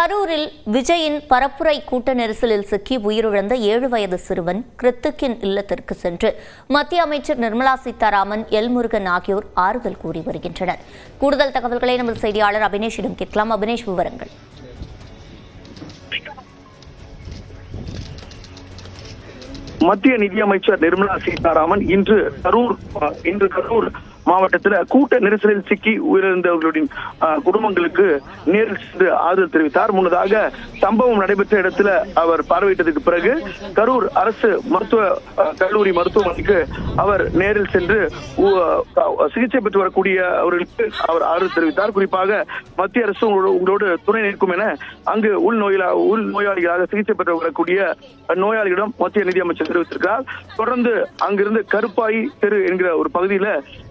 கரூரில் விஜயின் பரப்புரை கூட்ட நெரிசலில் சிக்கி உயிரிழந்த 7 வயது சிறுவன் கிருத்திக்கின் இல்லத்திற்கு சென்று மத்திய அமைச்சர் நிர்மலா சீதாராமன், முருகன் ஆகியோர் ஆறுதல் கூறி வருகின்றனர். கூடுதல் தகவல்களை நமது செய்தியாளர் அபினேஷிடம் கேட்கலாம். அபினேஷ், விவரங்கள். மத்திய நிதியமைச்சர் நிர்மலா சீதாராமன் இன்று கரூர் மாவட்டத்தில் கூட்ட நெரிசலில் சிக்கி உயிரிழந்தவர்களின் குடும்பங்களுக்கு நேரில் சென்று ஆறுதல் தெரிவித்தார். முன்னதாக சம்பவம் நடைபெற்ற இடத்துல அவர் பார்வையிட்டதற்கு பிறகு கரூர் அரசு கல்லூரி மருத்துவமனைக்கு அவர் நேரில் சென்று சிகிச்சை பெற்று வரக்கூடிய அவர்களுக்கு அவர் ஆறுதல் தெரிவித்தார். குறிப்பாக மத்திய அரசு உங்களோடு துணை நிற்கும் என அங்கு உள் நோயாளிகளாக சிகிச்சை பெற்று வரக்கூடிய நோயாளிகளிடம் மத்திய நிதியமைச்சர் தெரிவித்திருக்கிறார். தொடர்ந்து அங்கிருந்து கருப்பாயி தெரு என்கிற ஒரு பகுதியில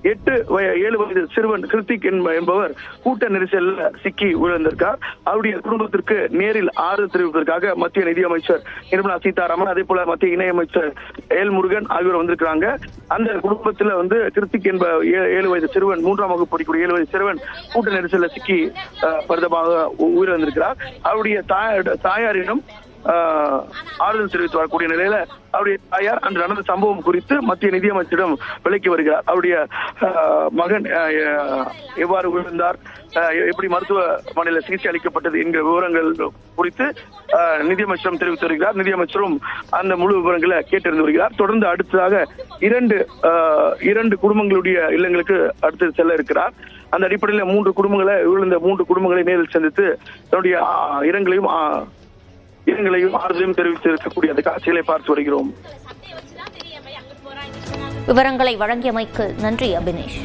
7 வயது சிறுவன் கிருத்திக் என்பவர் கூட்ட நெரிசலில் சிக்கி உயிரிழந்திருக்கார். அவருடைய குடும்பத்திற்கு நேரில் ஆறுதல் தெரிவிப்பதற்காக மத்திய நிதியமைச்சர் நிர்மலா சீதாராமன், அதே போல மத்திய இணையமைச்சர் முருகன் ஆகியோர் வந்திருக்கிறாங்க. அந்த குடும்பத்தில் கிருத்திக் என்ப 7 வயது சிறுவன், 3ஆம் வகுப்பு படிக்கூடிய 7 வயது சிறுவன் கூட்ட நெரிசலில் சிக்கி பரிதமாக உயிரிழந்திருக்கிறார். அவருடைய தாயாரிடம் ஆறுதல் தெரிவித்து வரக்கூடிய நிலையில அவருடைய தாயார் அன்று நடந்த சம்பவம் குறித்து மத்திய நிதியமைச்சரிடம் விளக்கி வருகிறார். அவருடைய மகன் எவ்வாறு விழுந்தார், எப்படி மருத்துவமனையில் சிகிச்சை அளிக்கப்பட்டது என்கிற விவரங்கள் குறித்து நிதியமைச்சரிடம் தெரிவித்து வருகிறார். நிதியமைச்சரும் அந்த முழு விவரங்களை கேட்டறிந்து வருகிறார். தொடர்ந்து அடுத்ததாக இரண்டு குடும்பங்களுடைய இல்லங்களுக்கு அடுத்து செல்ல இருக்கிறார். அந்த அடிப்படையில் 3 குடும்பங்களை விழுந்த 3 குடும்பங்களை நேரில் சந்தித்து தன்னுடைய இரங்கலையும் ஆறுதலையும் தெரிவித்திருக்கக்கூடிய அந்த காட்சிகளை பார்த்து வருகிறோம். விவரங்களை வழங்கியமைக்கு நன்றி அபினேஷ்.